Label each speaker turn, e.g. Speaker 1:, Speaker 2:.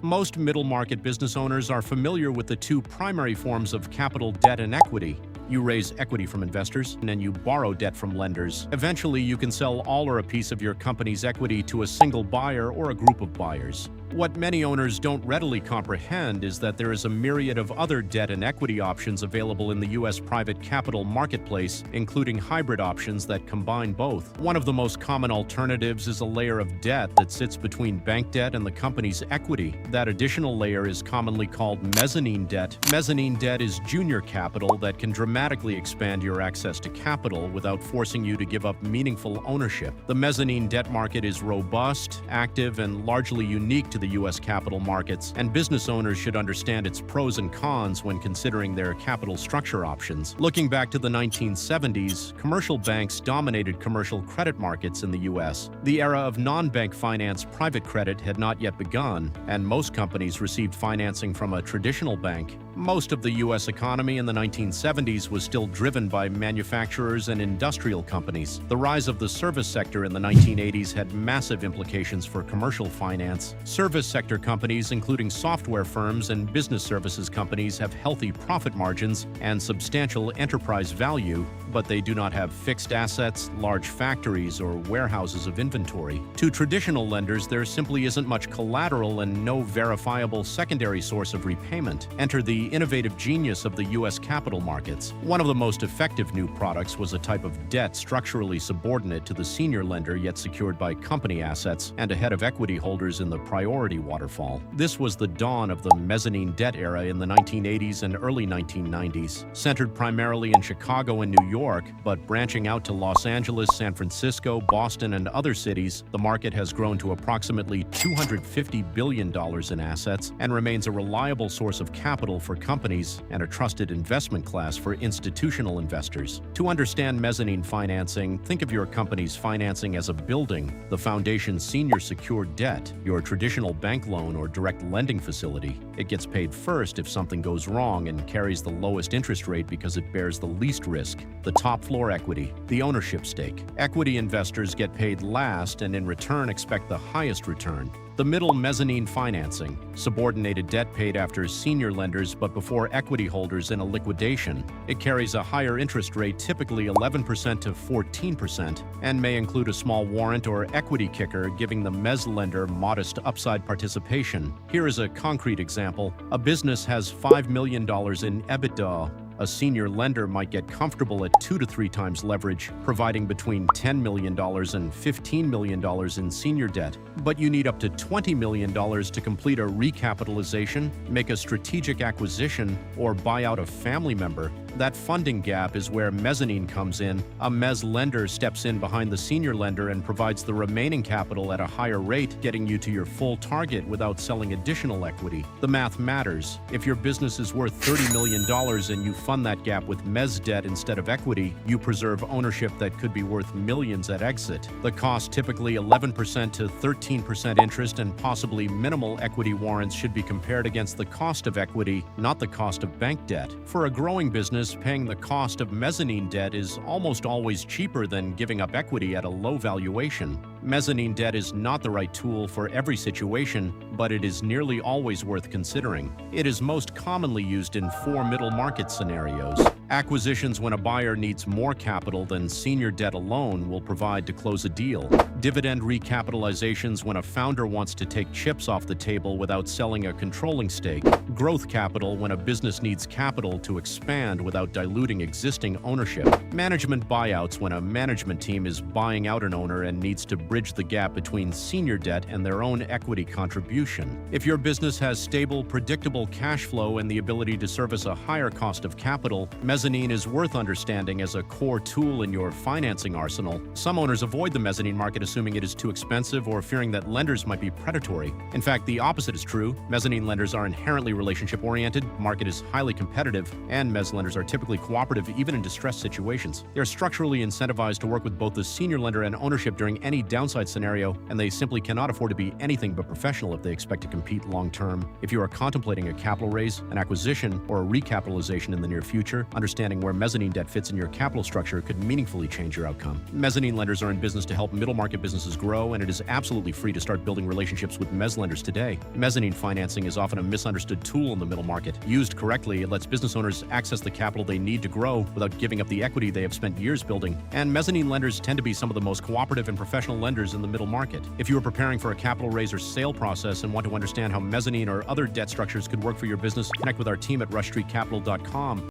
Speaker 1: Most middle-market business owners are familiar with the two primary forms of capital: debt and equity. You raise equity from investors, and then you borrow debt from lenders. Eventually, you can sell all or a piece of your company's equity to a single buyer or a group of buyers. What many owners don't readily comprehend is that there is a myriad of other debt and equity options available in the U.S. private capital marketplace, including hybrid options that combine both. One of the most common alternatives is a layer of debt that sits between bank debt and the company's equity. That additional layer is commonly called mezzanine debt. Mezzanine debt is junior capital that can dramatically expand your access to capital without forcing you to give up meaningful ownership. The mezzanine debt market is robust, active, and largely unique to the U.S. capital markets, and business owners should understand its pros and cons when considering their capital structure options. Looking back to the 1970s, commercial banks dominated commercial credit markets in the U.S. The era of non-bank finance private credit had not yet begun, and most companies received financing from a traditional bank. Most of the U.S. economy in the 1970s was still driven by manufacturers and industrial companies. The rise of the service sector in the 1980s had massive implications for commercial finance. Service sector companies, including software firms and business services companies, have healthy profit margins and substantial enterprise value, but they do not have fixed assets, large factories, or warehouses of inventory. To traditional lenders, there simply isn't much collateral and no verifiable secondary source of repayment. Enter the innovative genius of the U.S. capital markets. One of the most effective new products was a type of debt structurally subordinate to the senior lender yet secured by company assets and ahead of equity holders in the priority waterfall. This was the dawn of the mezzanine debt era in the 1980s and early 1990s. Centered primarily in Chicago and New York, but branching out to Los Angeles, San Francisco, Boston, and other cities, the market has grown to approximately $250 billion in assets and remains a reliable source of capital for companies and a trusted investment class for institutional investors. To understand mezzanine financing, think of your company's financing as a building, the foundation's senior secured debt, your traditional bank loan or direct lending facility. It gets paid first if something goes wrong and carries the lowest interest rate because it bears the least risk. The top floor equity, the ownership stake. Equity investors get paid last and in return expect the highest return. The middle mezzanine financing, subordinated debt paid after senior lenders but before equity holders in a liquidation. It carries a higher interest rate, typically 11% to 14%, and may include a small warrant or equity kicker, giving the mezz lender modest upside participation. Here is a concrete example. A business has $5 million in EBITDA. A senior lender might get comfortable at 2 to 3 times leverage, providing between $10 million and $15 million in senior debt. But you need up to $20 million to complete a recapitalization, make a strategic acquisition, or buy out a family member. That funding gap is where mezzanine comes in. A mezz lender steps in behind the senior lender and provides the remaining capital at a higher rate, getting you to your full target without selling additional equity. The math matters. If your business is worth $30 million and you fund that gap with mezz debt instead of equity, you preserve ownership that could be worth millions at exit. The cost, typically 11% to 13% interest and possibly minimal equity warrants, should be compared against the cost of equity, not the cost of bank debt. For a growing business, paying the cost of mezzanine debt is almost always cheaper than giving up equity at a low valuation. Mezzanine debt is not the right tool for every situation, but it is nearly always worth considering. It is most commonly used in 4 middle market scenarios. Acquisitions when a buyer needs more capital than senior debt alone will provide to close a deal. Dividend recapitalizations when a founder wants to take chips off the table without selling a controlling stake. Growth capital when a business needs capital to expand without diluting existing ownership. Management buyouts when a management team is buying out an owner and needs to bridge the gap between senior debt and their own equity contribution. If your business has stable, predictable cash flow and the ability to service a higher cost of capital, mezzanine is worth understanding as a core tool in your financing arsenal. Some owners avoid the mezzanine market assuming it is too expensive or fearing that lenders might be predatory. In fact, the opposite is true. Mezzanine lenders are inherently relationship-oriented, market is highly competitive, and mezz lenders are typically cooperative even in distressed situations. They are structurally incentivized to work with both the senior lender and ownership during any down downside scenario, and they simply cannot afford to be anything but professional if they expect to compete long-term. If you are contemplating a capital raise, an acquisition, or a recapitalization in the near future, understanding where mezzanine debt fits in your capital structure could meaningfully change your outcome. Mezzanine lenders are in business to help middle-market businesses grow, and it is absolutely free to start building relationships with mezz lenders today. Mezzanine financing is often a misunderstood tool in the middle market. Used correctly, it lets business owners access the capital they need to grow without giving up the equity they have spent years building. And mezzanine lenders tend to be some of the most cooperative and professional lenders in the middle market. If you are preparing for a capital raise or sale process and want to understand how mezzanine or other debt structures could work for your business, connect with our team at rushstreetcapital.com.